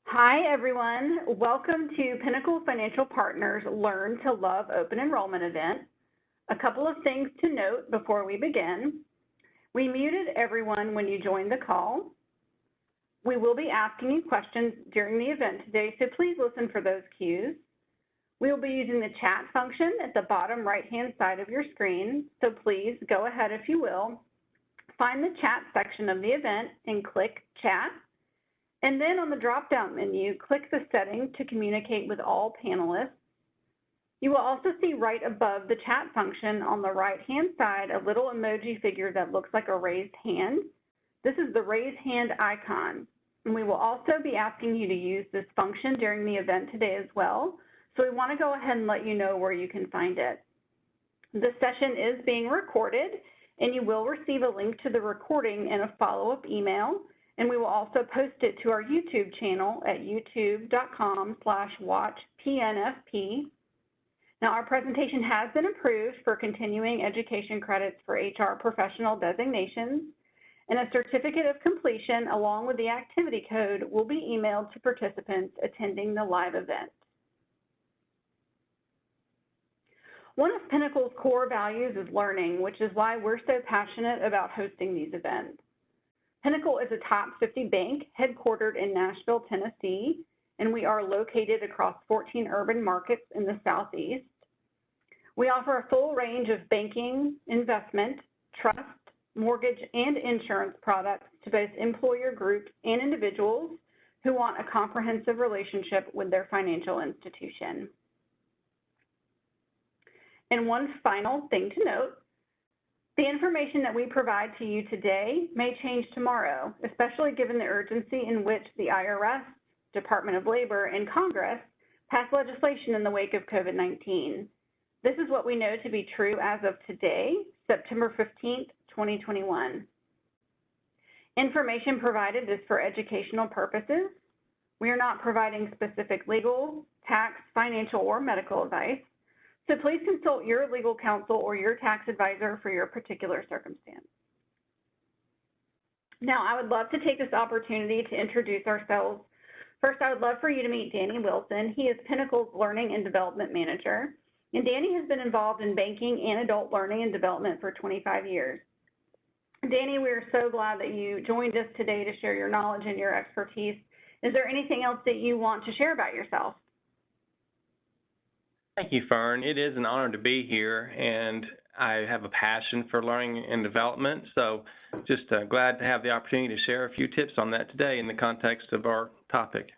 Hi, everyone. Welcome to Pinnacle Financial Partners Learn to Love Open Enrollment event. A couple of things to note before we begin. We muted everyone when you joined the call. We will be asking you questions during the event today, so please listen for those cues. We will be using the chat function at the bottom right-hand side of your screen, so please go ahead if you will. Find the chat section of the event and click Chat. And then on the drop-down menu, click the setting to communicate with all panelists. You will also see right above the chat function on the right-hand side a little emoji figure that looks like a raised hand. This is the raised hand icon. And we will also be asking you to use this function during the event today as well. So we want to go ahead and let you know where you can find it. This session is being recorded, and you will receive a link to the recording in a follow-up email. And we will also post it to our YouTube channel at youtube.com/watchpnfp. Now, our presentation has been approved for continuing education credits for HR professional designations, and a certificate of completion along with the activity code will be emailed to participants attending the live event. One of Pinnacle's core values is learning, which is why we're so passionate about hosting these events. Pinnacle is a top 50 bank headquartered in Nashville, Tennessee, and we are located across 14 urban markets in the Southeast. We offer a full range of banking, investment, trust, mortgage, and insurance products to both employer groups and individuals who want a comprehensive relationship with their financial institution. And one final thing to note, the information that we provide to you today may change tomorrow, especially given the urgency in which the IRS, Department of Labor, and Congress passed legislation in the wake of COVID-19. This is what we know to be true as of today, September 15th, 2021. Information provided is for educational purposes. We are not providing specific legal, tax, financial, or medical advice. So please consult your legal counsel or your tax advisor for your particular circumstance. Now, I would love to take this opportunity to introduce ourselves. First, I would love for you to meet Danny Wilson. He is Pinnacle's Learning and Development Manager. And Danny has been involved in banking and adult learning and development for 25 years. Danny, we are so glad that you joined us today to share your knowledge and your expertise. Is there anything else that you want to share about yourself? Thank you, Fern. It is an honor to be here, and I have a passion for learning and development, so just glad to have the opportunity to share a few tips on that today in the context of our topic.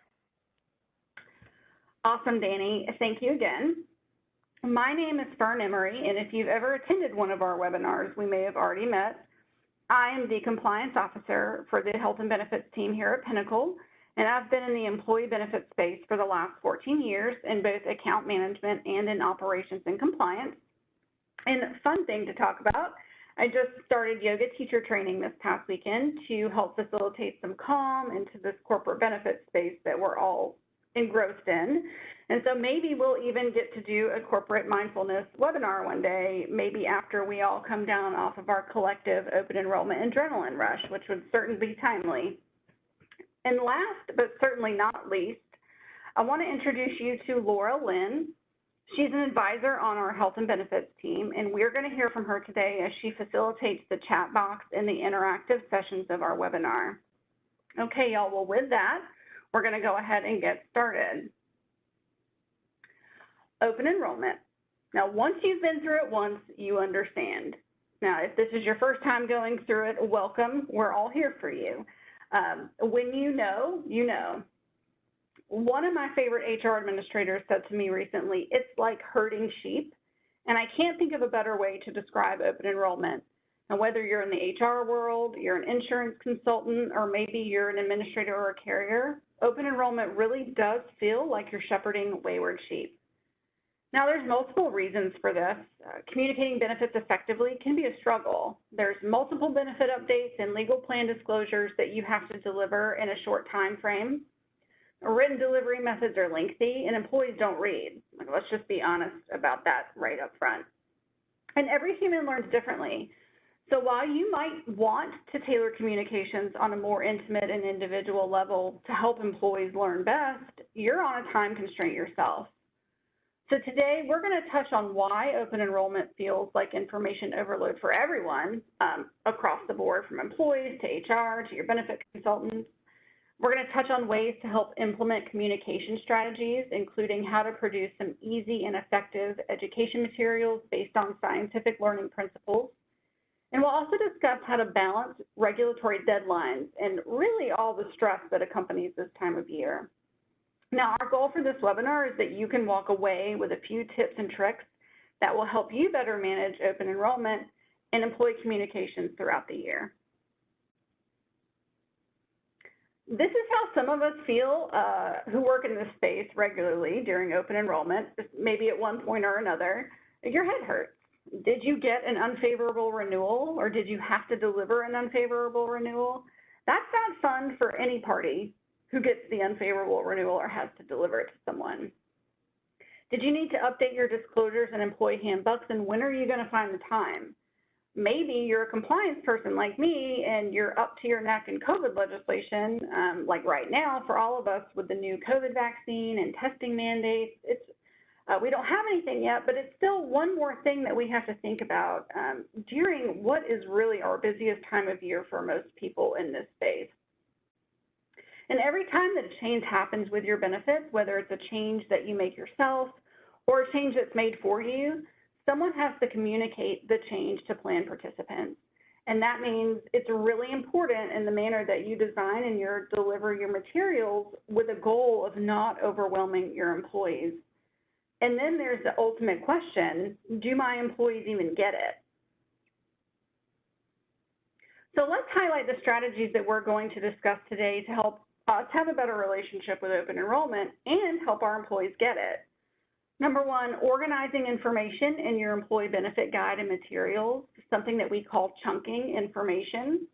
Awesome, Danny. Thank you again. My name is Fern Emery, and if you've ever attended one of our webinars, we may have already met. I am the compliance officer for the health and benefits team here at Pinnacle, and I've been in the employee benefits space for the last 14 years in both account management and in operations and compliance. And a fun thing to talk about, I just started yoga teacher training this past weekend to help facilitate some calm into this corporate benefits space that we're all engrossed in. And so maybe we'll even get to do a corporate mindfulness webinar one day, maybe after we all come down off of our collective open enrollment adrenaline rush, which would certainly be timely. And last, but certainly not least, I want to introduce you to Laura Lynn. She's an advisor on our health and benefits team, and we're going to hear from her today as she facilitates the chat box in the interactive sessions of our webinar. Okay, y'all, well, with that, we're going to go ahead and get started. Open enrollment. Now, once you've been through it once, you understand. Now, if this is your first time going through it, welcome. We're all here for you. When you know, you know. One of my favorite HR administrators said to me recently, it's like herding sheep, and I can't think of a better way to describe open enrollment. Now, whether you're in the HR world, you're an insurance consultant, or maybe you're an administrator or a carrier, open enrollment really does feel like you're shepherding wayward sheep. Now, there's multiple reasons for this. Communicating benefits effectively can be a struggle. There's multiple benefit updates and legal plan disclosures that you have to deliver in a short time frame. Written delivery methods are lengthy, and employees don't read. Let's just be honest about that right up front. And every human learns differently. So while you might want to tailor communications on a more intimate and individual level to help employees learn best, you're on a time constraint yourself. So today we're going to touch on why open enrollment feels like information overload for everyone across the board, from employees to HR to your benefit consultants. We're going to touch on ways to help implement communication strategies, including how to produce some easy and effective education materials based on scientific learning principles. And we'll also discuss how to balance regulatory deadlines and really all the stress that accompanies this time of year. Now, our goal for this webinar is that you can walk away with a few tips and tricks that will help you better manage open enrollment and employee communications throughout the year. This is how some of us feel who work in this space regularly during open enrollment, maybe at one point or another. Your head hurts. Did you get an unfavorable renewal, or did you have to deliver an unfavorable renewal? That's not fun for any party who gets the unfavorable renewal or has to deliver it to someone. Did you need to update your disclosures and employee handbooks, and when are you going to find the time? Maybe you're a compliance person like me and you're up to your neck in COVID legislation, like right now for all of us with the new COVID vaccine and testing mandates. We don't have anything yet, but it's still one more thing that we have to think about during what is really our busiest time of year for most people in this space. And every time that a change happens with your benefits, whether it's a change that you make yourself or a change that's made for you, someone has to communicate the change to plan participants. And that means it's really important in the manner that you design and deliver your materials with a goal of not overwhelming your employees. And then there's the ultimate question, do my employees even get it? So let's highlight the strategies that we're going to discuss today to help us have a better relationship with open enrollment and help our employees get it. Number one, organizing information in your employee benefit guide and materials, something that we call chunking information.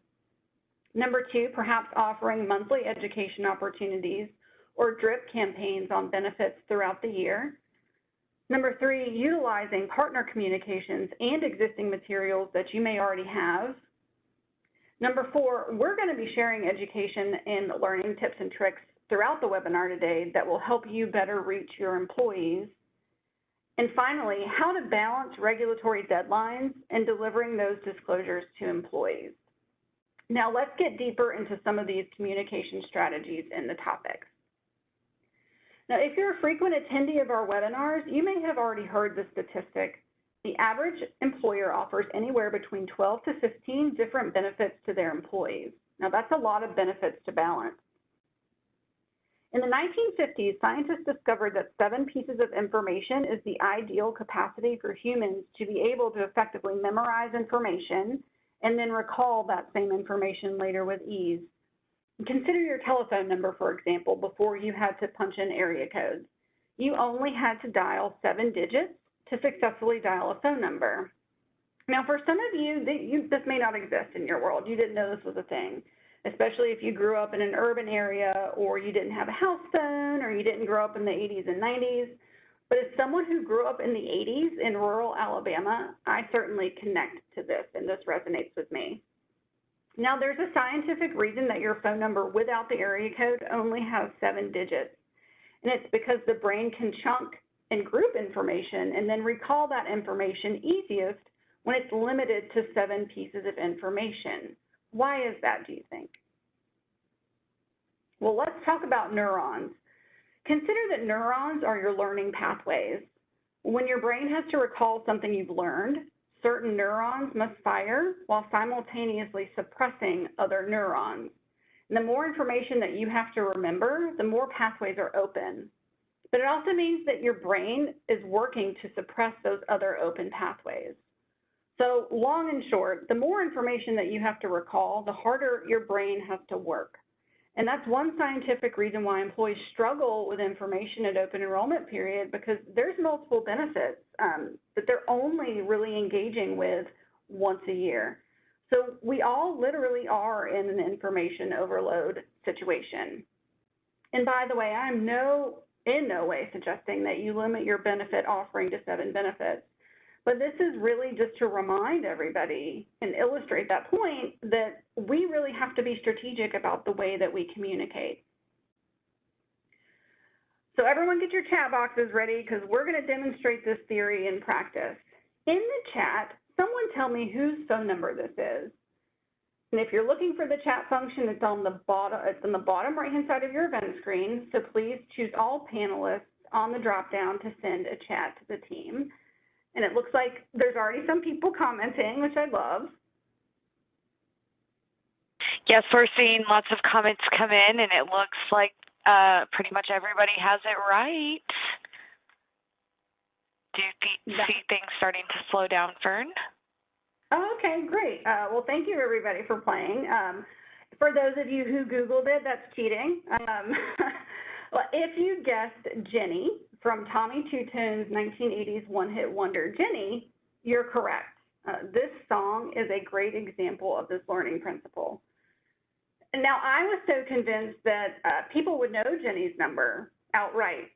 Number two, perhaps offering monthly education opportunities or drip campaigns on benefits throughout the year. Number three, utilizing partner communications and existing materials that you may already have. Number four, we're going to be sharing education and learning tips and tricks throughout the webinar today that will help you better reach your employees. And finally, how to balance regulatory deadlines and delivering those disclosures to employees. Now let's get deeper into some of these communication strategies and the topics. Now, if you're a frequent attendee of our webinars, you may have already heard the statistic. The average employer offers anywhere between 12 to 15 different benefits to their employees. Now, that's a lot of benefits to balance. In the 1950s, scientists discovered that 7 pieces of information is the ideal capacity for humans to be able to effectively memorize information and then recall that same information later with ease. Consider your telephone number, for example, before you had to punch in area codes. You only had to dial 7 digits to successfully dial a phone number. Now, for some of you, this may not exist in your world. You didn't know this was a thing, especially if you grew up in an urban area or you didn't have a house phone or you didn't grow up in the 80s and 90s. But as someone who grew up in the 80s in rural Alabama, I certainly connect to this, and this resonates with me. Now, there's a scientific reason that your phone number without the area code only has 7 digits, and it's because the brain can chunk and group information and then recall that information easiest when it's limited to 7 pieces of information. Why is that, do you think? Well, let's talk about neurons. Consider that neurons are your learning pathways. When your brain has to recall something you've learned, certain neurons must fire while simultaneously suppressing other neurons. And the more information that you have to remember, the more pathways are open. But it also means that your brain is working to suppress those other open pathways. So long and short, the more information that you have to recall, the harder your brain has to work. And that's one scientific reason why employees struggle with information at open enrollment period, because there's multiple benefits that they're only really engaging with once a year. So we all literally are in an information overload situation. And by the way, I'm in no way suggesting that you limit your benefit offering to 7 benefits. But this is really just to remind everybody and illustrate that point that we really have to be strategic about the way that we communicate. So everyone get your chat boxes ready because we're going to demonstrate this theory in practice. In the chat, someone tell me whose phone number this is. And if you're looking for the chat function, it's on the bottom right-hand side of your event screen. So please choose all panelists on the drop-down to send a chat to the team. And it looks like there's already some people commenting, which I love. Yes, we're seeing lots of comments come in, and it looks like pretty much everybody has it right. Do you see things starting to slow down, Fern? Oh, okay, great. Well, thank you, everybody, for playing. For those of you who Googled it, that's cheating. Well, if you guessed Jenny from Tommy Two Tone's 1980s one-hit wonder, Jenny, you're correct. This song is a great example of this learning principle. And now, I was so convinced that people would know Jenny's number outright,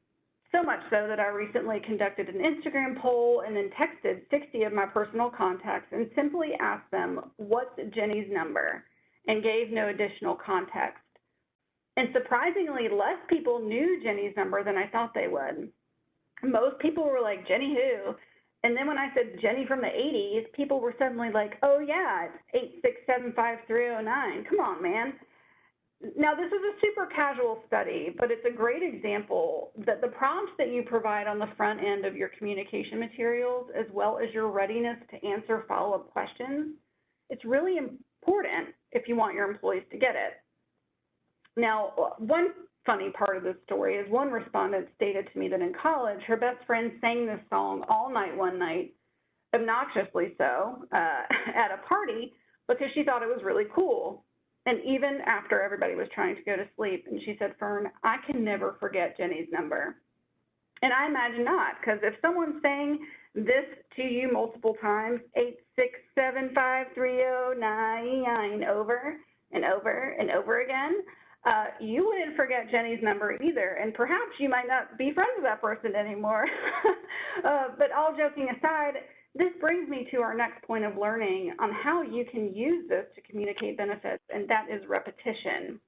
so much so that I recently conducted an Instagram poll and then texted 60 of my personal contacts and simply asked them, what's Jenny's number, and gave no additional context. And surprisingly, less people knew Jenny's number than I thought they would. Most people were like, Jenny who? And then when I said Jenny from the 80s, people were suddenly like, oh yeah, it's 8675309. Come on, man. Now, this is a super casual study, but it's a great example that the prompts that you provide on the front end of your communication materials, as well as your readiness to answer follow-up questions, it's really important if you want your employees to get it. Now, one funny part of this story is one respondent stated to me that in college, her best friend sang this song all night one night, obnoxiously so, at a party because she thought it was really cool. And even after everybody was trying to go to sleep, and she said, Fern, I can never forget Jenny's number. And I imagine not, because if someone's saying this to you multiple times, 8675309, over and over and over again, you wouldn't forget Jenny's number either. And perhaps you might not be friends with that person anymore. But all joking aside, this brings me to our next point of learning on how you can use this to communicate benefits, and that is repetition.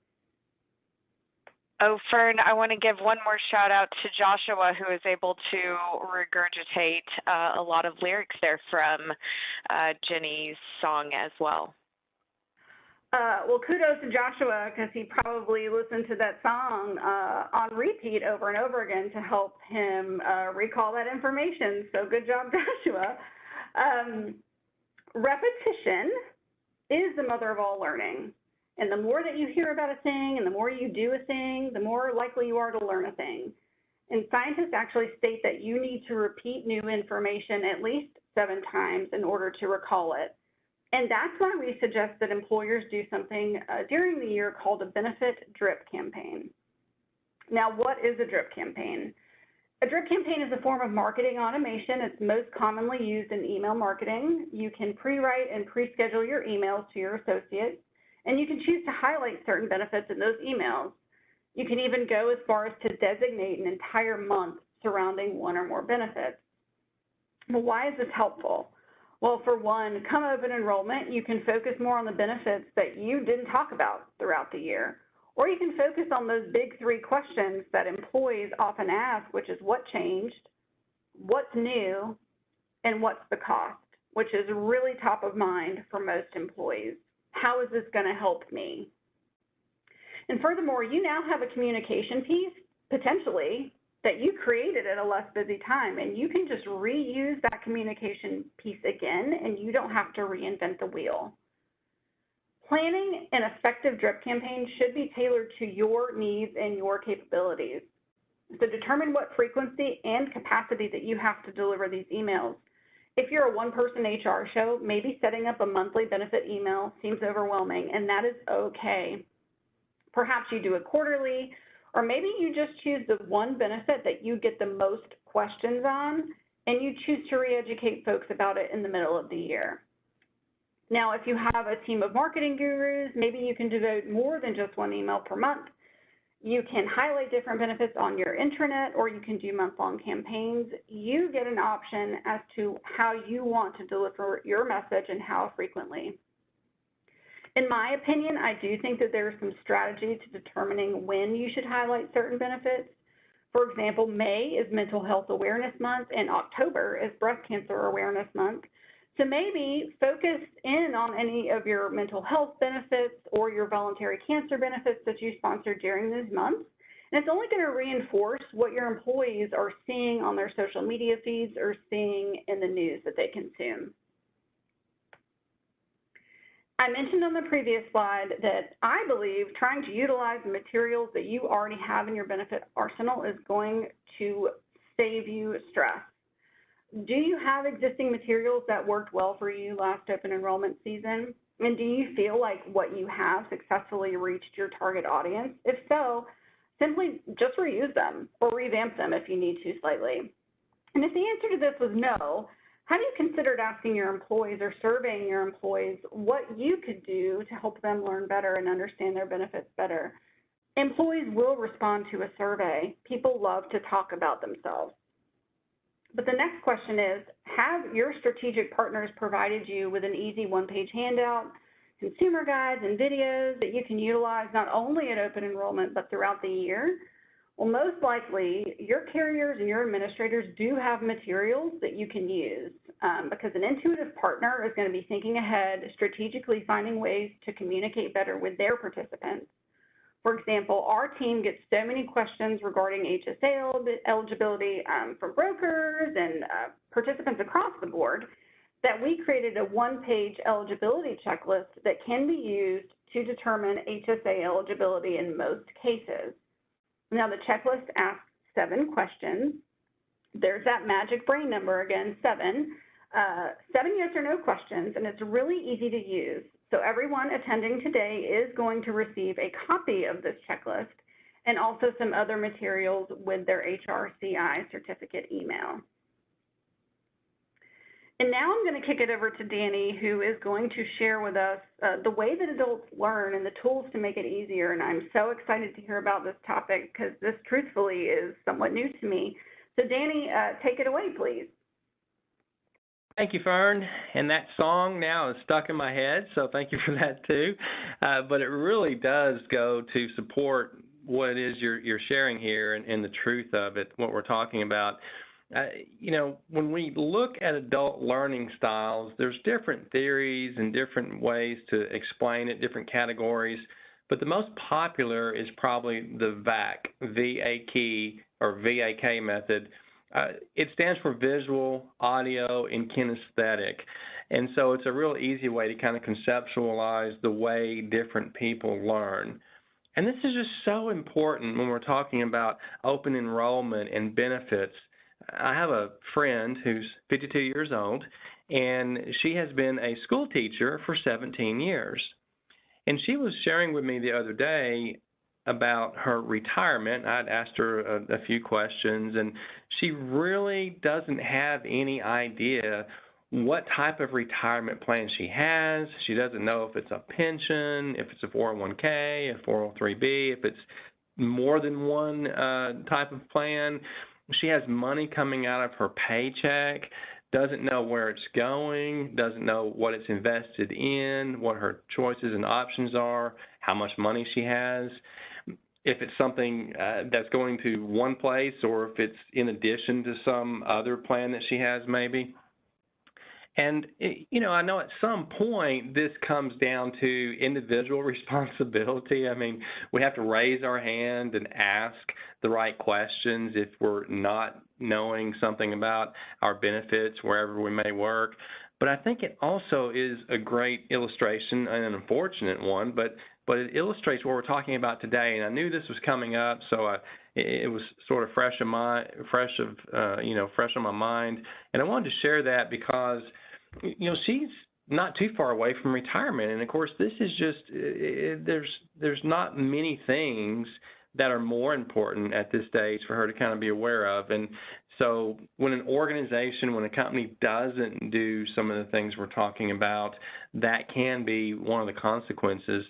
Oh, Fern, I want to give one more shout out to Joshua, who is able to regurgitate a lot of lyrics there from Jenny's song as well. Well, kudos to Joshua, because he probably listened to that song on repeat over and over again to help him recall that information. So good job, Joshua. Repetition is the mother of all learning. And the more that you hear about a thing and the more you do a thing, the more likely you are to learn a thing. And scientists actually state that you need to repeat new information at least 7 times in order to recall it. And that's why we suggest that employers do something during the year called a benefit drip campaign. Now, what is a drip campaign? A drip campaign is a form of marketing automation. It's most commonly used in email marketing. You can pre-write and pre-schedule your emails to your associates, and you can choose to highlight certain benefits in those emails. You can even go as far as to designate an entire month surrounding one or more benefits. Well, why is this helpful? Well, for one, come open enrollment, you can focus more on the benefits that you didn't talk about throughout the year. Or you can focus on those big 3 questions that employees often ask, which is what changed, what's new, and what's the cost, which is really top of mind for most employees. How is this going to help me? And furthermore, you now have a communication piece, potentially, that you created at a less busy time, and you can just reuse that communication piece again, and you don't have to reinvent the wheel. Planning an effective drip campaign should be tailored to your needs and your capabilities. So determine what frequency and capacity that you have to deliver these emails. If you're a one-person HR show, maybe setting up a monthly benefit email seems overwhelming, and that is okay. Perhaps you do it quarterly, or maybe you just choose the one benefit that you get the most questions on, and you choose to re-educate folks about it in the middle of the year. Now, if you have a team of marketing gurus, maybe you can devote more than just one email per month. You can highlight different benefits on your intranet, or you can do month-long campaigns. You get an option as to how you want to deliver your message and how frequently. In my opinion, I do think that there is some strategy to determining when you should highlight certain benefits. For example, May is Mental Health Awareness Month and October is Breast Cancer Awareness Month. So maybe focus in on any of your mental health benefits or your voluntary cancer benefits that you sponsor during those months. And it's only going to reinforce what your employees are seeing on their social media feeds or seeing in the news that they consume. I mentioned on the previous slide that I believe trying to utilize the materials that you already have in your benefit arsenal is going to save you stress. Do you have existing materials that worked well for you last open enrollment season? And do you feel like what you have successfully reached your target audience? If so, simply just reuse them or revamp them if you need to slightly. And if the answer to this was no, have you considered asking your employees or surveying your employees what you could do to help them learn better and understand their benefits better? Employees will respond to a survey. People love to talk about themselves. But the next question is, have your strategic partners provided you with an easy one-page handout, consumer guides, and videos that you can utilize not only at open enrollment but throughout the year? Well, most likely, your carriers and your administrators do have materials that you can use because an intuitive partner is going to be thinking ahead, strategically finding ways to communicate better with their participants. For example, our team gets so many questions regarding HSA eligibility from brokers and participants across the board that we created a one-page eligibility checklist that can be used to determine HSA eligibility in most cases. Now, the checklist asks 7 questions. There's that magic brain number again, 7. 7 yes or no questions, and it's really easy to use. So everyone attending today is going to receive a copy of this checklist and also some other materials with their HRCI certificate email. And now I'm going to kick it over to Danny, who is going to share with us the way that adults learn and the tools to make it easier. And I'm so excited to hear about this topic because this truthfully is somewhat new to me. So Danny, take it away, please. Thank you, Fern. And that song now is stuck in my head, so thank you for that too. But it really does go to support what it is you're sharing here and the truth of it, what we're talking about. You know, when we look at adult learning styles, there's different theories and different ways to explain it, different categories. But the most popular is probably the VAK, V-A-K, or V-A-K method. It stands for visual, audio, and kinesthetic. And so it's a real easy way to kind of conceptualize the way different people learn. And this is just so important when we're talking about open enrollment and benefits. I have a friend who's 52 years old, and she has been a school teacher for 17 years. And she was sharing with me the other day about her retirement. I'd asked her a few questions, and she really doesn't have any idea what type of retirement plan she has. She doesn't know if it's a pension, if it's a 401k, a 403b, if it's more than one type of plan. She has money coming out of her paycheck, doesn't know where it's going, doesn't know what it's invested in, what her choices and options are, how much money she has, if it's something that's going to one place or if it's in addition to some other plan that she has maybe. And, you know, I know at some point this comes down to individual responsibility. I mean, we have to raise our hand and ask the right questions if we're not knowing something about our benefits wherever we may work. But I think it also is a great illustration, and an unfortunate one, but it illustrates what we're talking about today. And I knew this was coming up, so it was sort of fresh on my mind. And I wanted to share that because, you know, she's not too far away from retirement. And of course, this is just there's not many things that are more important at this stage for her to kind of be aware of. And so when an organization, when a company doesn't do some of the things we're talking about, that can be one of the consequences.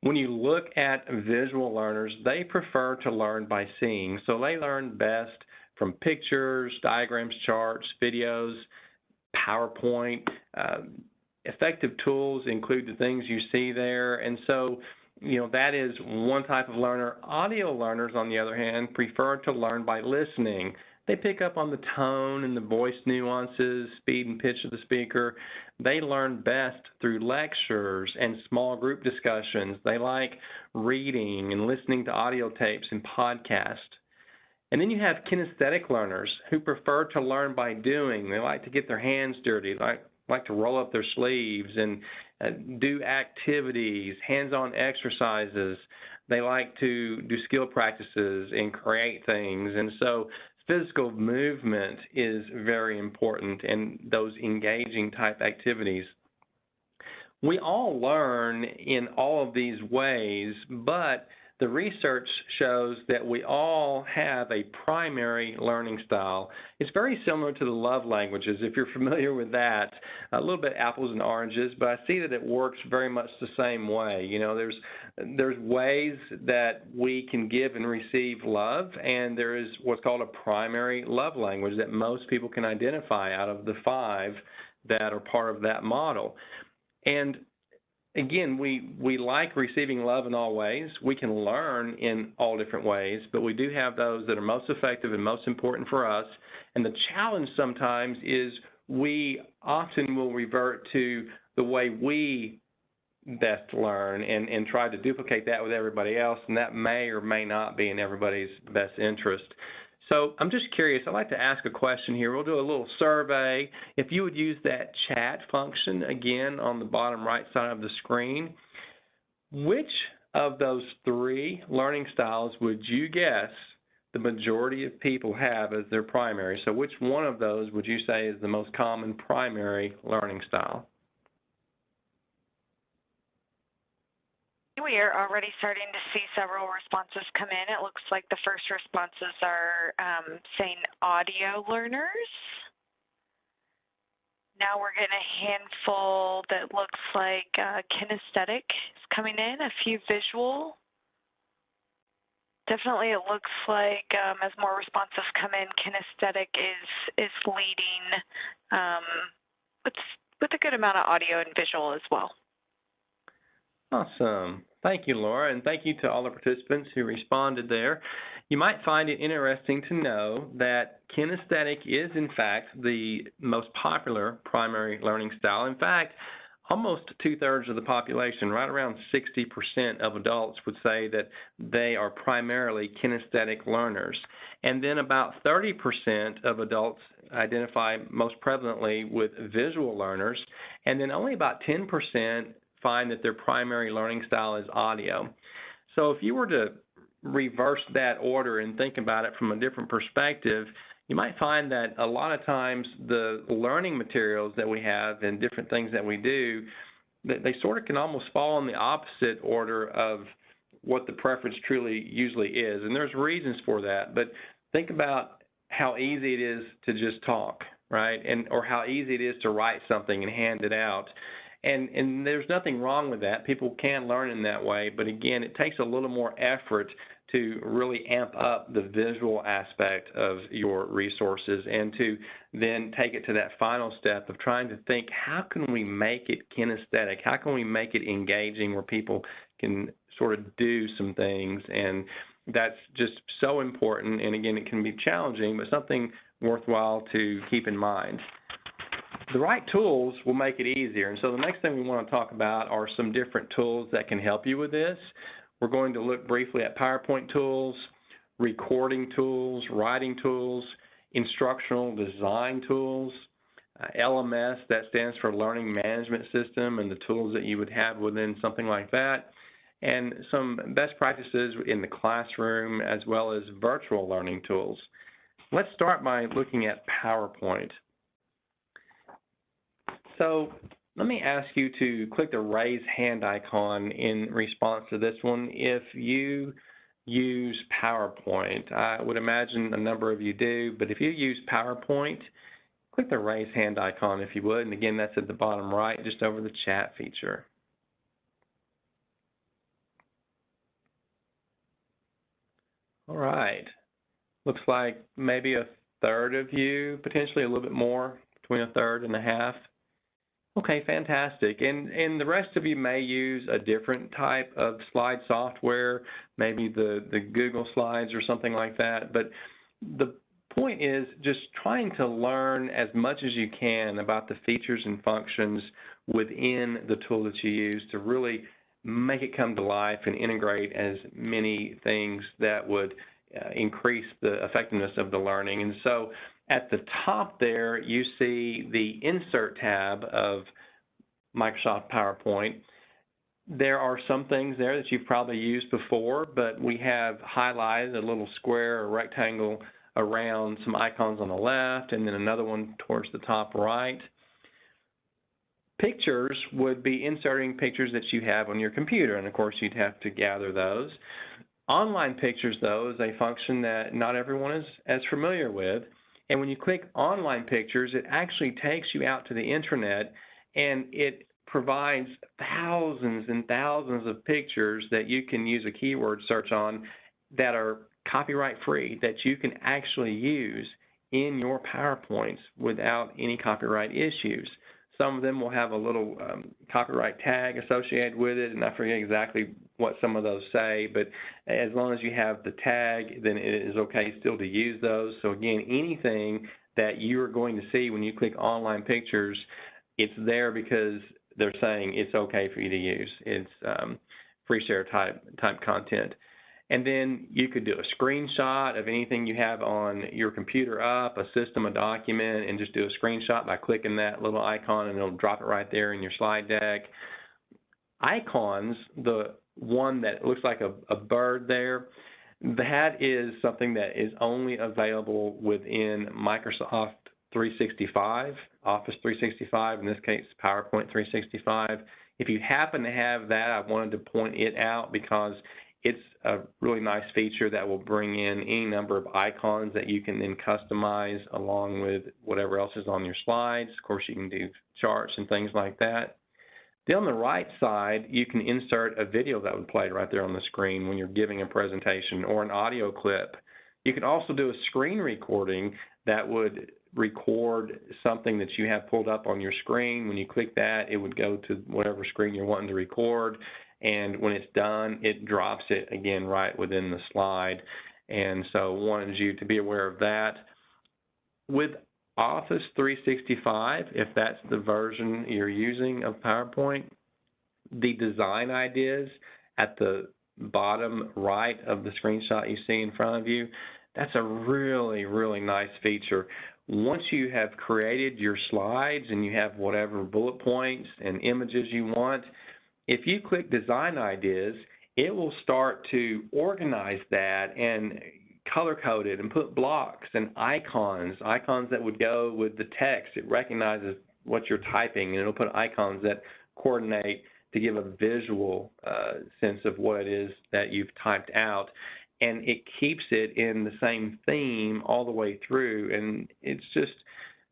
When you look at visual learners, they prefer to learn by seeing. So they learn best from pictures, diagrams, charts, videos, PowerPoint. Effective tools include the things you see there. And so, that is one type of learner. Audio learners, on the other hand, prefer to learn by listening. They pick up on the tone and the voice nuances, speed and pitch of the speaker. They learn best through lectures and small group discussions. They like reading and listening to audio tapes and podcasts. And then you have kinesthetic learners who prefer to learn by doing. They like to get their hands dirty, like to roll up their sleeves and do activities, hands-on exercises. They like to do skill practices and create things. And so physical movement is very important in those engaging type activities. We all learn in all of these ways, but the research shows that we all have a primary learning style. It's very similar to the love languages, if you're familiar with that. A little bit apples and oranges, but I see that it works very much the same way. There's ways that we can give and receive love, and there is what's called a primary love language that most people can identify out of the 5 that are part of that model. And again, we like receiving love in all ways. We can learn in all different ways, but we do have those that are most effective and most important for us. And the challenge sometimes is we often will revert to the way we best learn and try to duplicate that with everybody else, and that may or may not be in everybody's best interest. So I'm just curious, I'd like to ask a question here. We'll do a little survey. If you would use that chat function again on the bottom right side of the screen, which of those 3 learning styles would you guess the majority of people have as their primary? So which one of those would you say is the most common primary learning style? We are already starting to see several responses come in. It looks like the first responses are saying audio learners. Now we're getting a handful that looks like kinesthetic is coming in, a few visual. Definitely it looks like as more responses come in, kinesthetic is leading with a good amount of audio and visual as well. Awesome. Thank you, Laura, and thank you to all the participants who responded there. You might find it interesting to know that kinesthetic is, in fact, the most popular primary learning style. In fact, almost 2/3 of the population, right around 60% of adults would say that they are primarily kinesthetic learners. And then about 30% of adults identify most prevalently with visual learners, and then only about 10% find that their primary learning style is audio. So if you were to reverse that order and think about it from a different perspective, you might find that a lot of times the learning materials that we have and different things that we do, they sort of can almost fall in the opposite order of what the preference truly usually is. And there's reasons for that, but think about how easy it is to just talk, right? Or how easy it is to write something and hand it out. And there's nothing wrong with that. People can learn in that way, but again, it takes a little more effort to really amp up the visual aspect of your resources and to then take it to that final step of trying to think, how can we make it kinesthetic? How can we make it engaging where people can sort of do some things? And that's just so important. And again, it can be challenging, but something worthwhile to keep in mind. The right tools will make it easier. And so the next thing we want to talk about are some different tools that can help you with this. We're going to look briefly at PowerPoint tools, recording tools, writing tools, instructional design tools, LMS, that stands for Learning Management System, and the tools that you would have within something like that, and some best practices in the classroom as well as virtual learning tools. Let's start by looking at PowerPoint. So let me ask you to click the raise hand icon in response to this one if you use PowerPoint. I would imagine a number of you do, but if you use PowerPoint, click the raise hand icon if you would. And again, that's at the bottom right, just over the chat feature. right. Looks like maybe a third of you, potentially a little bit more, between a third and a half. Okay, fantastic. And the rest of you may use a different type of slide software, maybe the Google Slides or something like that. But the point is just trying to learn as much as you can about the features and functions within the tool that you use to really make it come to life and integrate as many things that would increase the effectiveness of the learning. And so at the top there, you see the Insert tab of Microsoft PowerPoint. There are some things there that you've probably used before, but we have highlighted a little square or rectangle around some icons on the left, and then another one towards the top right. Pictures would be inserting pictures that you have on your computer, and of course you'd have to gather those. Online pictures, though, is a function that not everyone is as familiar with. And when you click Online Pictures, it actually takes you out to the intranet, and it provides thousands and thousands of pictures that you can use a keyword search on that are copyright-free, that you can actually use in your PowerPoints without any copyright issues. Some of them will have a little copyright tag associated with it, and I forget exactly what some of those say, but as long as you have the tag, then it is okay still to use those. So again, anything that you are going to see when you click Online Pictures, it's there because they're saying it's okay for you to use. It's free share type content. And then you could do a screenshot of anything you have on your computer up, a system, a document, and just do a screenshot by clicking that little icon, and it'll drop it right there in your slide deck. Icons, the one that looks like a bird there, that is something that is only available within Microsoft 365, Office 365, in this case, PowerPoint 365. If you happen to have that, I wanted to point it out because it's a really nice feature that will bring in any number of icons that you can then customize along with whatever else is on your slides. Of course, you can do charts and things like that. Then on the right side, you can insert a video that would play right there on the screen when you're giving a presentation, or an audio clip. You can also do a screen recording that would record something that you have pulled up on your screen. When you click that, it would go to whatever screen you're wanting to record. And when it's done, it drops it again right within the slide. And so wanted you to be aware of that. With Office 365, if that's the version you're using of PowerPoint, the design ideas at the bottom right of the screenshot you see in front of you, that's a really, really nice feature. Once you have created your slides and you have whatever bullet points and images you want, if you click Design Ideas, it will start to organize that and color code it and put blocks and icons that would go with the text. It recognizes what you're typing, and it'll put icons that coordinate to give a visual sense of what it is that you've typed out. And it keeps it in the same theme all the way through. And it's just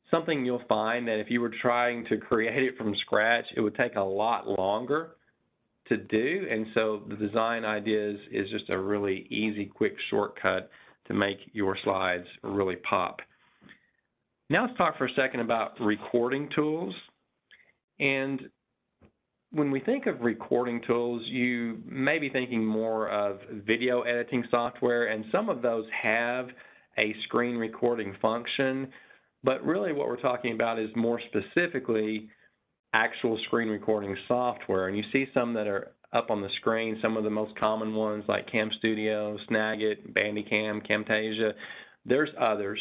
something you'll find that if you were trying to create it from scratch, it would take a lot longer to do. And so the Design Ideas is just a really easy, quick shortcut to make your slides really pop. Now let's talk for a second about recording tools. And when we think of recording tools, you may be thinking more of video editing software, and some of those have a screen recording function, but really what we're talking about is more specifically actual screen recording software. And you see some that are up on the screen, some of the most common ones like Cam Studio, Snagit, Bandicam, Camtasia. There's others,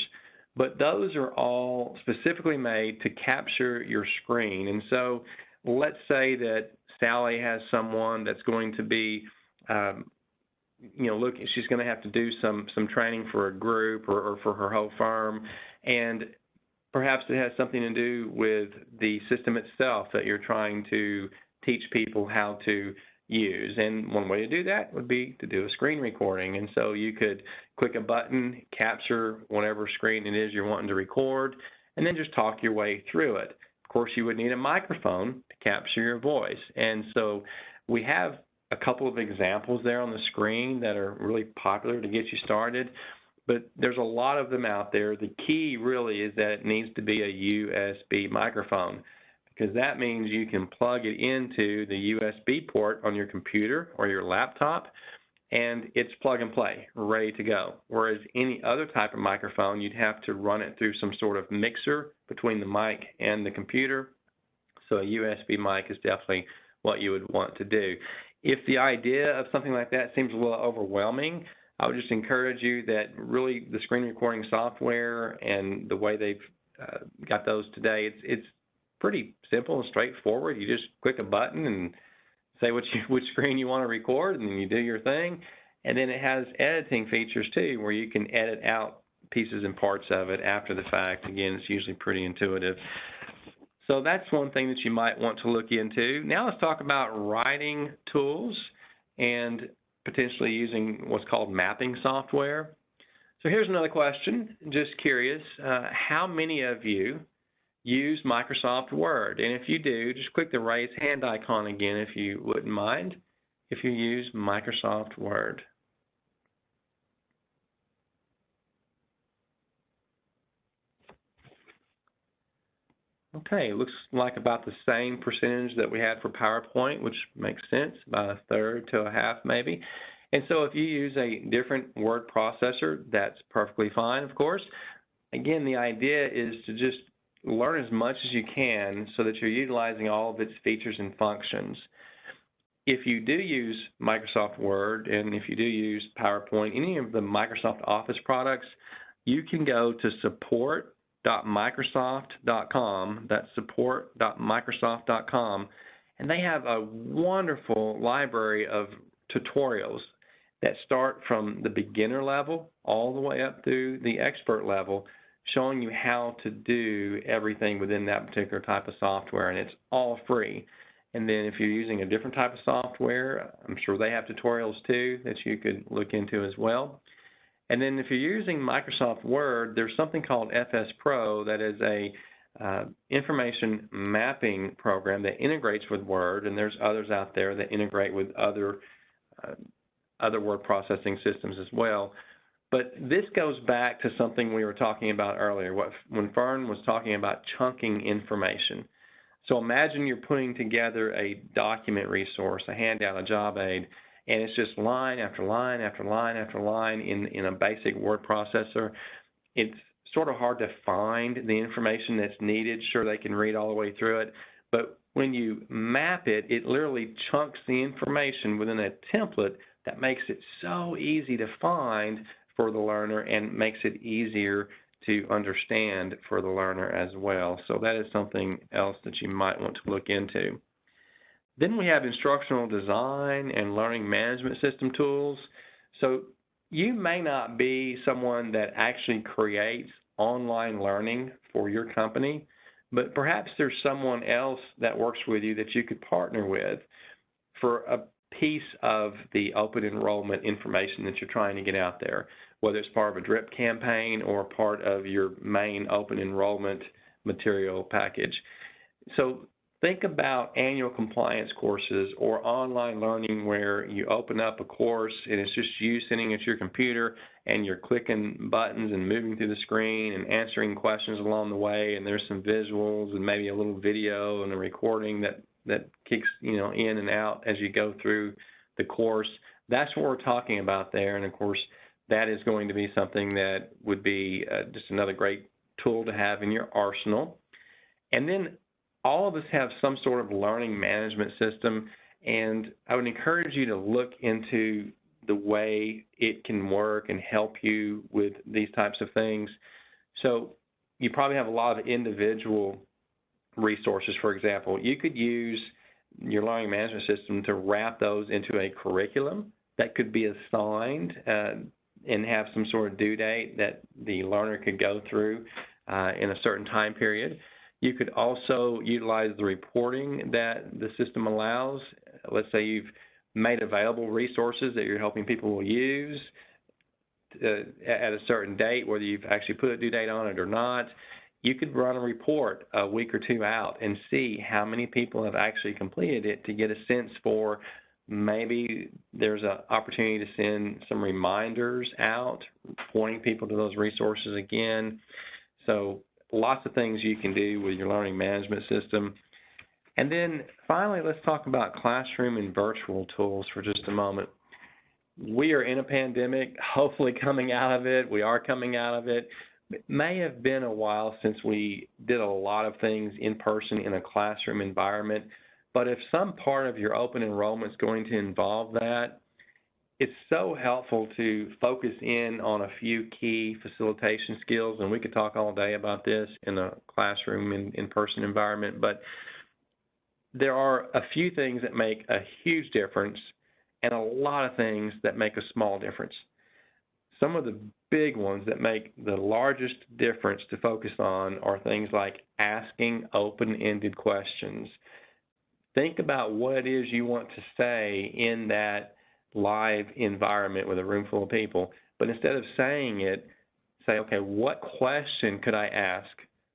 but those are all specifically made to capture your screen. And so let's say that Sally has someone that's going to be, she's going to have to do some training for a group or for her whole firm, and perhaps it has something to do with the system itself that you're trying to teach people how to use. And one way to do that would be to do a screen recording. And so you could click a button, capture whatever screen it is you're wanting to record, and then just talk your way through it. Of course, you would need a microphone to capture your voice. And so we have a couple of examples there on the screen that are really popular to get you started, but there's a lot of them out there. The key really is that it needs to be a USB microphone, because that means you can plug it into the USB port on your computer or your laptop, and it's plug and play, ready to go. Whereas any other type of microphone, you'd have to run it through some sort of mixer between the mic and the computer. So a USB mic is definitely what you would want to do. If the idea of something like that seems a little overwhelming, I would just encourage you that really the screen recording software and the way they've got those today, it's pretty simple and straightforward. You just click a button and say which screen you want to record, and then you do your thing. And then it has editing features too, where you can edit out pieces and parts of it after the fact. Again, it's usually pretty intuitive. So that's one thing that you might want to look into. Now let's talk about writing tools and potentially using what's called mapping software. So here's another question, just curious. How many of you use Microsoft Word? And if you do, just click the raise hand icon again if you wouldn't mind, if you use Microsoft Word. Okay, looks like about the same percentage that we had for PowerPoint, which makes sense, about a third to a half maybe. And so if you use a different word processor, that's perfectly fine, of course. Again, the idea is to just learn as much as you can so that you're utilizing all of its features and functions. If you do use Microsoft Word and if you do use PowerPoint, any of the Microsoft Office products, you can go to support.microsoft.com, that's support.microsoft.com, and they have a wonderful library of tutorials that start from the beginner level all the way up through the expert level, showing you how to do everything within that particular type of software, and it's all free. And then if you're using a different type of software, I'm sure they have tutorials too that you could look into as well. And then if you're using Microsoft Word, there's something called FS Pro that is a information mapping program that integrates with Word, and there's others out there that integrate with other word processing systems as well. But this goes back to something we were talking about earlier, when Fern was talking about chunking information. So imagine you're putting together a document resource, a handout, a job aid, and it's just line after line after line after line in a basic word processor. It's sort of hard to find the information that's needed. Sure, they can read all the way through it, but when you map it, it literally chunks the information within a template that makes it so easy to find for the learner and makes it easier to understand for the learner as well. So that is something else that you might want to look into. Then we have instructional design and learning management system tools. So you may not be someone that actually creates online learning for your company, but perhaps there's someone else that works with you that you could partner with for a piece of the open enrollment information that you're trying to get out there, whether it's part of a DRIP campaign or part of your main open enrollment material package. So think about annual compliance courses or online learning where you open up a course and it's just you sitting at your computer and you're clicking buttons and moving through the screen and answering questions along the way, and there's some visuals and maybe a little video and a recording that kicks in and out as you go through the course. That's what we're talking about there, and of course that is going to be something that would be just another great tool to have in your arsenal. And then all of us have some sort of learning management system, and I would encourage you to look into the way it can work and help you with these types of things. So you probably have a lot of individual resources. For example, you could use your learning management system to wrap those into a curriculum that could be assigned and have some sort of due date that the learner could go through in a certain time period. You could also utilize the reporting that the system allows. Let's say you've made available resources that you're helping people use at a certain date, whether you've actually put a due date on it or not. You could run a report a week or two out and see how many people have actually completed it to get a sense for Maybe there's an opportunity to send some reminders out, pointing people to those resources again. So lots of things you can do with your learning management system. And then finally, let's talk about classroom and virtual tools for just a moment. We are in a pandemic, hopefully coming out of it. We are coming out of it. It may have been a while since we did a lot of things in person in a classroom environment, but if some part of your open enrollment is going to involve that, it's so helpful to focus in on a few key facilitation skills, and we could talk all day about this in a classroom in-person environment, but there are a few things that make a huge difference and a lot of things that make a small difference. Some of the big ones that make the largest difference to focus on are things like asking open-ended questions. Think about what it is you want to say in that live environment with a room full of people, but instead of saying it, say, okay, what question could I ask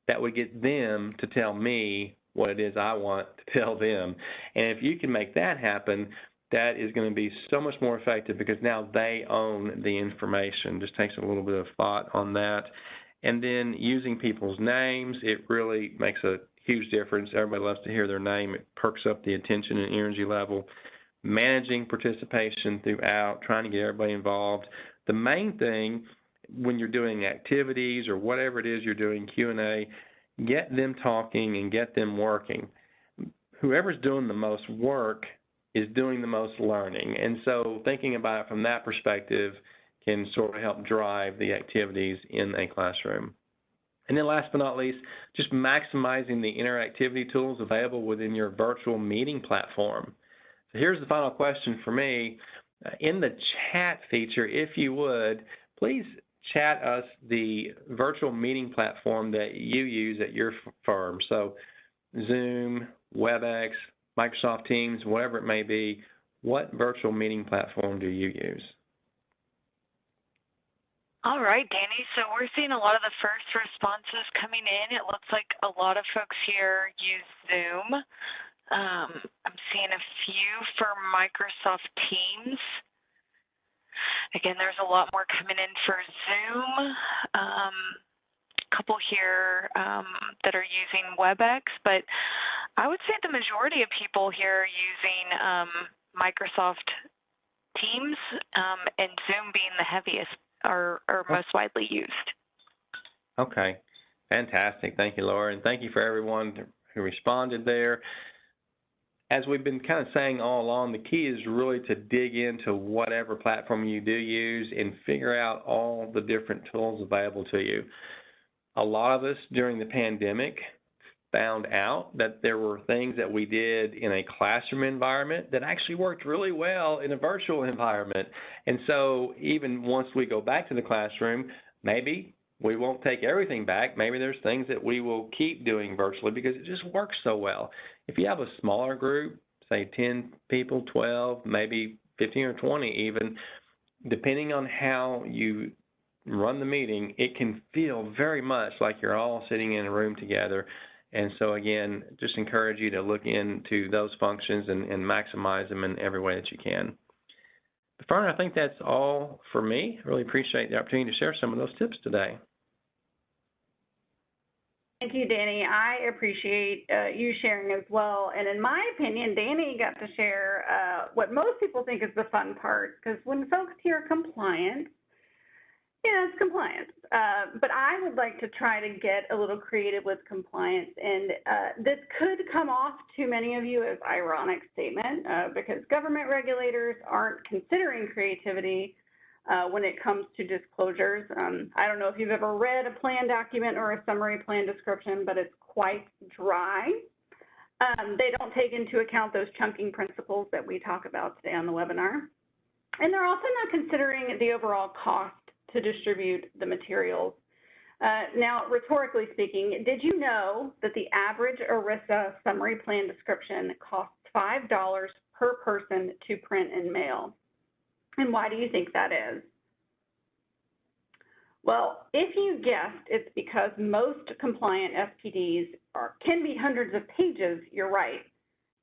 that would get them to tell me what it is I want to tell them? And if you can make that happen, that is going to be so much more effective because now they own the information. Just takes a little bit of thought on that. And then using people's names, it really makes a huge difference. Everybody loves to hear their name. It perks up the attention and energy level. Managing participation throughout, trying to get everybody involved. The main thing when you're doing activities or whatever it is you're doing, Q&A, get them talking and get them working. Whoever's doing the most work is doing the most learning. And so thinking about it from that perspective can sort of help drive the activities in a classroom. And then last but not least, just maximizing the interactivity tools available within your virtual meeting platform. So here's the final question for me. In the chat feature, if you would, please chat us the virtual meeting platform that you use at your firm. So Zoom, WebEx, Microsoft Teams, whatever it may be, what virtual meeting platform do you use? All right, Danny, so we're seeing a lot of the first responses coming in. It looks like a lot of folks here use Zoom. I'm seeing a few for Microsoft Teams. Again, there's a lot more coming in for Zoom. A couple here that are using WebEx, but I would say the majority of people here are using Microsoft Teams and Zoom being the heaviest or most widely used. Okay, fantastic. Thank you, Laura, and thank you for everyone who responded there. As we've been kind of saying all along, the key is really to dig into whatever platform you do use and figure out all the different tools available to you. A lot of us during the pandemic found out that there were things that we did in a classroom environment that actually worked really well in a virtual environment. And so even once we go back to the classroom, maybe we won't take everything back. Maybe there's things that we will keep doing virtually because it just works so well. If you have a smaller group, say 10 people, 12, maybe 15 or 20 even, depending on how you run the meeting, it can feel very much like you're all sitting in a room together. And so again, just encourage you to look into those functions and maximize them in every way that you can. But Fern, I think that's all for me. I really appreciate the opportunity to share some of those tips today. Thank you, Danny. I appreciate you sharing as well. And in my opinion, Danny got to share what most people think is the fun part, because when folks hear compliance, yeah, it's compliance. But I would like to try to get a little creative with compliance. And this could come off to many of you as ironic statement because government regulators aren't considering creativity when it comes to disclosures. I don't know if you've ever read a plan document or a summary plan description, but it's quite dry. They don't take into account those chunking principles that we talk about today on the webinar. And they're also not considering the overall cost to distribute the materials. Now, rhetorically speaking, did you know that the average ERISA summary plan description costs $5 per person to print and mail? And why do you think that is? Well, if you guessed it's because most compliant SPDs can be hundreds of pages, you're right.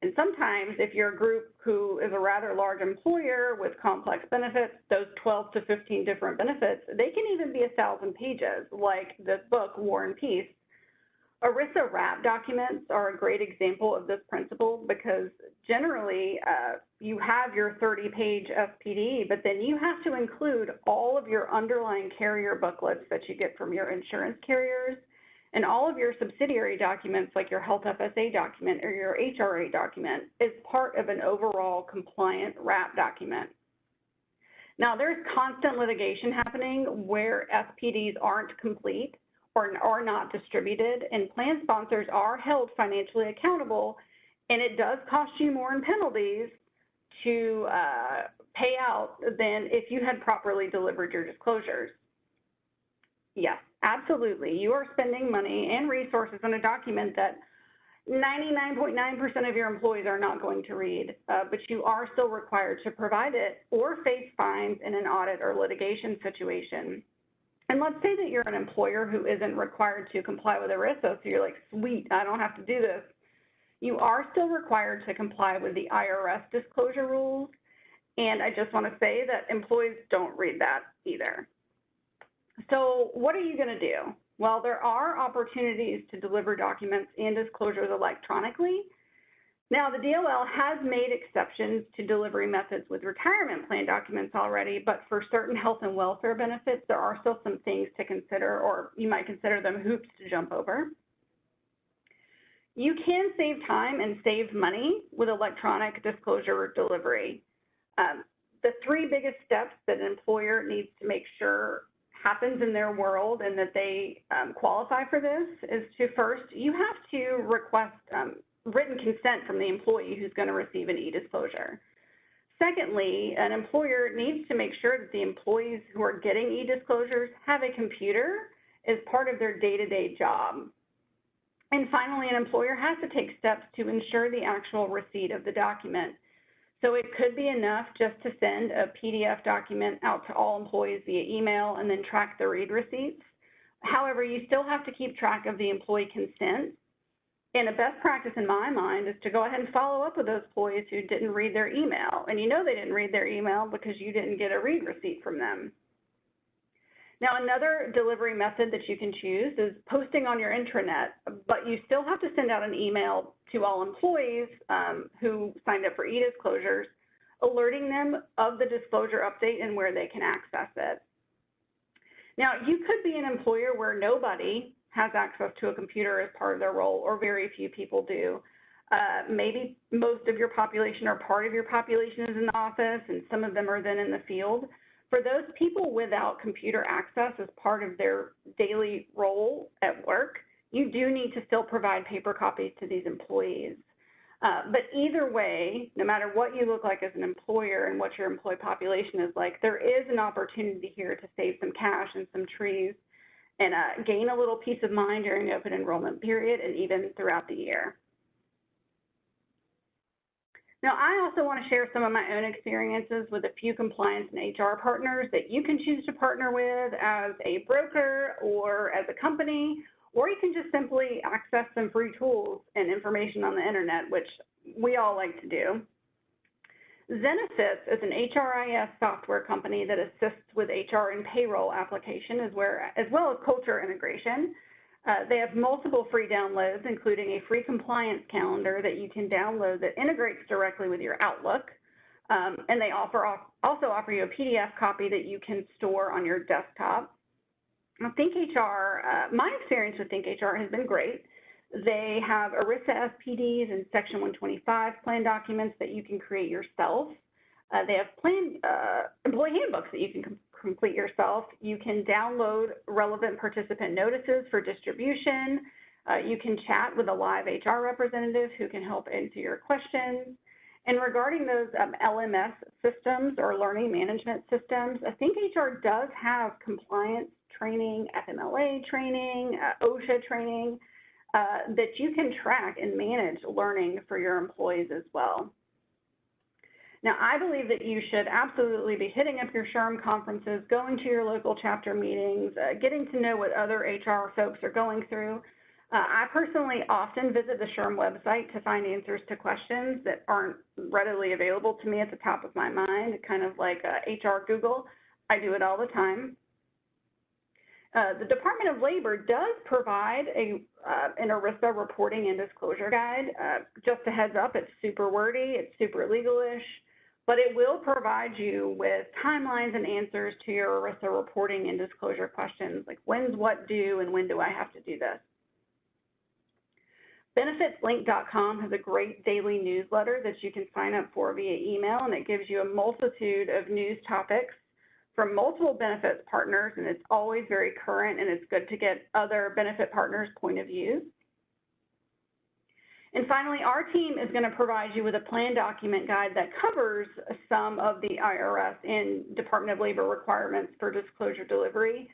And sometimes if you're a group who is a rather large employer with complex benefits, those 12 to 15 different benefits, they can even be 1,000 pages, like this book, War and Peace. ERISA wrap documents are a great example of this principle because generally you have your 30-page SPD, but then you have to include all of your underlying carrier booklets that you get from your insurance carriers and all of your subsidiary documents like your health FSA document or your HRA document is part of an overall compliant wrap document. Now, there's constant litigation happening where SPDs aren't complete or are not distributed, and plan sponsors are held financially accountable, and it does cost you more in penalties to pay out than if you had properly delivered your disclosures. Yes, absolutely. You are spending money and resources on a document that 99.9% of your employees are not going to read, but you are still required to provide it or face fines in an audit or litigation situation. And let's say that you're an employer who isn't required to comply with ERISA, so you're like, sweet, I don't have to do this. You are still required to comply with the IRS disclosure rules, and I just want to say that employees don't read that either. So what are you going to do? Well, there are opportunities to deliver documents and disclosures electronically. Now, the DOL has made exceptions to delivery methods with retirement plan documents already, but for certain health and welfare benefits, there are still some things to consider, or you might consider them hoops to jump over. You can save time and save money with electronic disclosure delivery. The three biggest steps that an employer needs to make sure happens in their world and that they qualify for this is to first, you have to request written consent from the employee who's going to receive an e-disclosure. Secondly, an employer needs to make sure that the employees who are getting e-disclosures have a computer as part of their day-to-day job. And finally, an employer has to take steps to ensure the actual receipt of the document. So it could be enough just to send a PDF document out to all employees via email and then track the read receipts. However, you still have to keep track of the employee consent. And a best practice in my mind is to go ahead and follow up with those employees who didn't read their email. And you know they didn't read their email because you didn't get a read receipt from them. Now, another delivery method that you can choose is posting on your intranet, but you still have to send out an email to all employees who signed up for e-disclosures, alerting them of the disclosure update and where they can access it. Now, you could be an employer where nobody has access to a computer as part of their role, or very few people do. Maybe most of your population or part of your population is in the office, and some of them are then in the field. For those people without computer access as part of their daily role at work, you do need to still provide paper copies to these employees. But either way, no matter what you look like as an employer and what your employee population is like, there is an opportunity here to save some cash and some trees and gain a little peace of mind during the open enrollment period and even throughout the year. Now, I also want to share some of my own experiences with a few compliance and HR partners that you can choose to partner with as a broker or as a company, or you can just simply access some free tools and information on the internet, which we all like to do. Zenefits is an HRIS software company that assists with HR and payroll application as well as culture integration. They have multiple free downloads, including a free compliance calendar that you can download that integrates directly with your Outlook. And they also offer you a PDF copy that you can store on your desktop. Now, ThinkHR, my experience with ThinkHR has been great. They have ERISA SPDs and Section 125 plan documents that you can create yourself. They have employee handbooks that you can complete yourself. You can download relevant participant notices for distribution. You can chat with a live HR representative who can help answer your questions. And regarding those LMS systems or learning management systems, I think HR does have compliance training, FMLA training, OSHA training that you can track and manage learning for your employees as well. Now, I believe that you should absolutely be hitting up your SHRM conferences, going to your local chapter meetings, getting to know what other HR folks are going through. I personally often visit the SHRM website to find answers to questions that aren't readily available to me at the top of my mind, kind of like HR Google. I do it all the time. The Department of Labor does provide an ERISA reporting and disclosure guide. Just a heads up, it's super wordy, it's super legal-ish, but it will provide you with timelines and answers to your ERISA reporting and disclosure questions, like when's what due and when do I have to do this. BenefitsLink.com has a great daily newsletter that you can sign up for via email, and it gives you a multitude of news topics from multiple benefits partners, and it's always very current, and it's good to get other benefit partners' point of view. And finally, our team is going to provide you with a plan document guide that covers some of the IRS and Department of Labor requirements for disclosure delivery.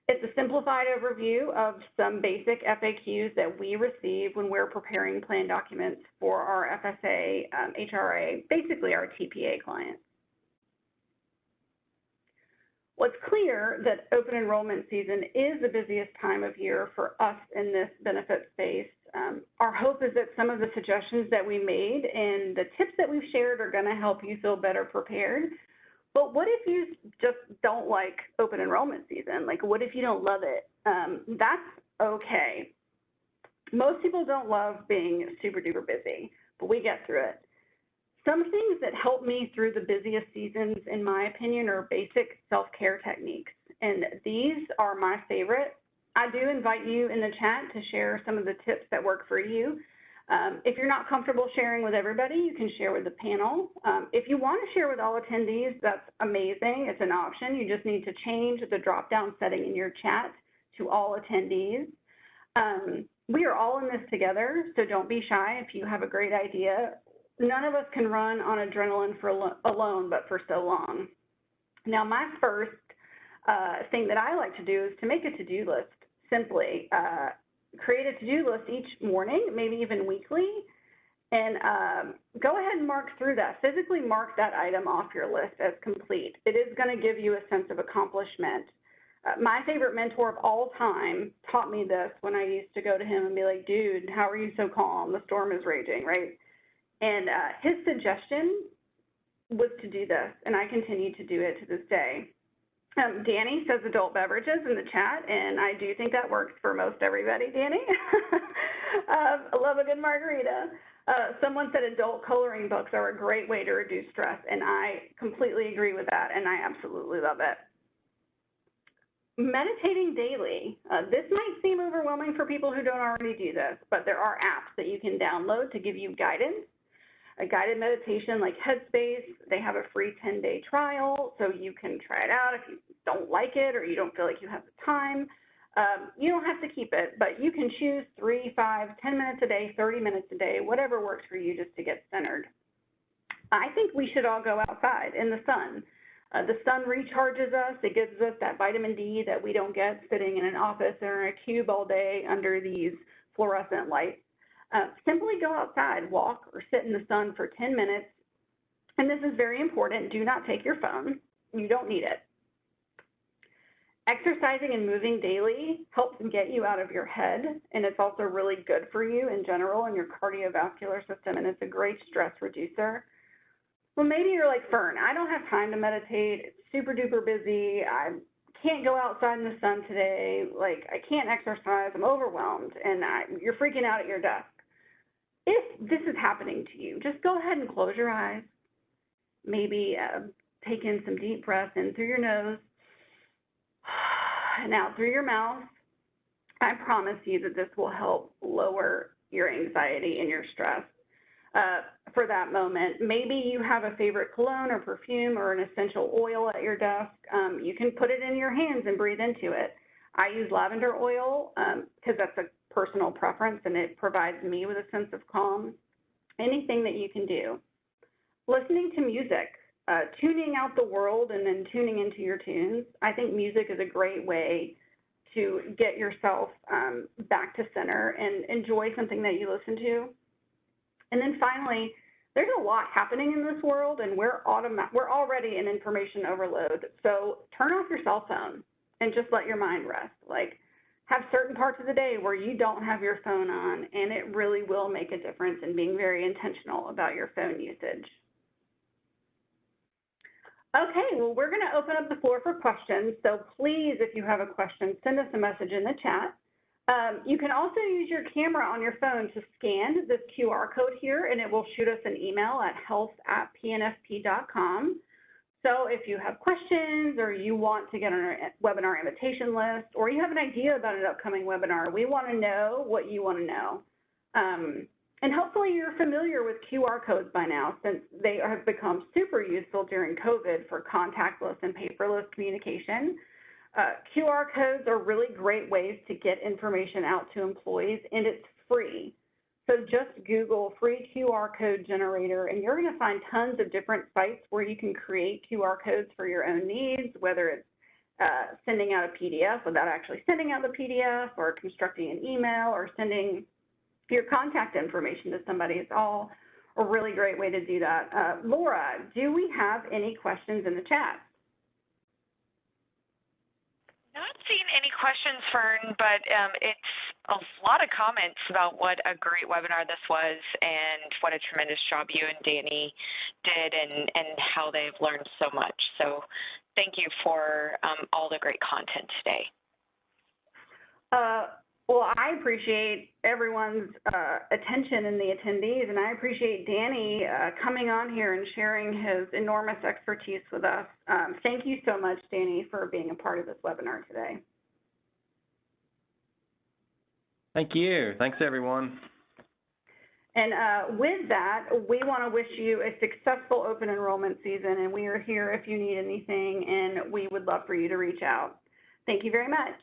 It's a simplified overview of some basic FAQs that we receive when we're preparing plan documents for our FSA, HRA, basically our TPA clients. What's clear that open enrollment season is the busiest time of year for us in this benefit space. Our hope is that some of the suggestions that we made and the tips that we've shared are going to help you feel better prepared. But what if you just don't like open enrollment season? Like, what if you don't love it? That's okay. Most people don't love being super duper busy, but we get through it. Some things that help me through the busiest seasons, in my opinion, are basic self-care techniques, and these are my favorite. I do invite you in the chat to share some of the tips that work for you. If you're not comfortable sharing with everybody, you can share with the panel. If you want to share with all attendees, that's amazing. It's an option. You just need to change the drop-down setting in your chat to all attendees. We are all in this together, so don't be shy if you have a great idea. None of us can run on adrenaline alone, but for so long. Now, my first thing that I like to do is to make a to-do list. Simply create a to-do list each morning, maybe even weekly, and go ahead and mark through that. Physically mark that item off your list as complete. It is going to give you a sense of accomplishment. My favorite mentor of all time taught me this when I used to go to him and be like, dude, how are you so calm? The storm is raging, right? And his suggestion was to do this, and I continue to do it to this day. Danny says adult beverages in the chat, and I do think that works for most everybody, Danny. I love a good margarita. Someone said adult coloring books are a great way to reduce stress, and I completely agree with that, and I absolutely love it. Meditating daily. This might seem overwhelming for people who don't already do this, but there are apps that you can download to give you guidance. A guided meditation like Headspace, they have a free 10-day trial, so you can try it out. If you don't like it or you don't feel like you have the time, you don't have to keep it, but you can choose 3, 5, 10 minutes a day, 30 minutes a day, whatever works for you just to get centered. I think we should all go outside in the sun. The sun recharges us. It gives us that vitamin D that we don't get sitting in an office or in a cube all day under these fluorescent lights. Simply go outside, walk or sit in the sun for 10 minutes. And this is very important. Do not take your phone. You don't need it. Exercising and moving daily helps get you out of your head, and it's also really good for you in general and your cardiovascular system, and it's a great stress reducer. Well, maybe you're like Fern. I don't have time to meditate. It's super duper busy. I can't go outside in the sun today. Like, I can't exercise. I'm overwhelmed, and you're freaking out at your desk. If this is happening to you, just go ahead and close your eyes. Maybe take in some deep breaths in through your nose and out through your mouth. I promise you that this will help lower your anxiety and your stress for that moment. Maybe you have a favorite cologne or perfume or an essential oil at your desk. You can put it in your hands and breathe into it. I use lavender oil because that's a personal preference and it provides me with a sense of calm. Anything that you can do. Listening to music, tuning out the world and then tuning into your tunes. I think music is a great way to get yourself back to center and enjoy something that you listen to. And then finally, there's a lot happening in this world, and we're already in information overload. So turn off your cell phone and just let your mind rest. Like, have certain parts of the day where you don't have your phone on, and it really will make a difference in being very intentional about your phone usage. Okay, well, we're going to open up the floor for questions. So please, if you have a question, send us a message in the chat. You can also use your camera on your phone to scan this QR code here, and it will shoot us an email at health@pnfp.com. So if you have questions or you want to get on our webinar invitation list, or you have an idea about an upcoming webinar, we want to know what you want to know. And hopefully you're familiar with QR codes by now, since they have become super useful during COVID for contactless and paperless communication. QR codes are really great ways to get information out to employees, and it's free. So just Google free QR code generator, and you're going to find tons of different sites where you can create QR codes for your own needs, whether it's sending out a PDF without actually sending out the PDF, or constructing an email, or sending your contact information to somebody. It's all a really great way to do that. Laura, do we have any questions in the chat? Not seeing any questions, Fern, but it's a lot of comments about what a great webinar this was and what a tremendous job you and Danny did, and how they've learned so much. So thank you for all the great content today. Well, I appreciate everyone's attention and the attendees, and I appreciate Danny coming on here and sharing his enormous expertise with us. Thank you so much, Danny, for being a part of this webinar today. Thank you. Thanks, everyone. And with that, we want to wish you a successful open enrollment season, and we are here if you need anything, and we would love for you to reach out. Thank you very much.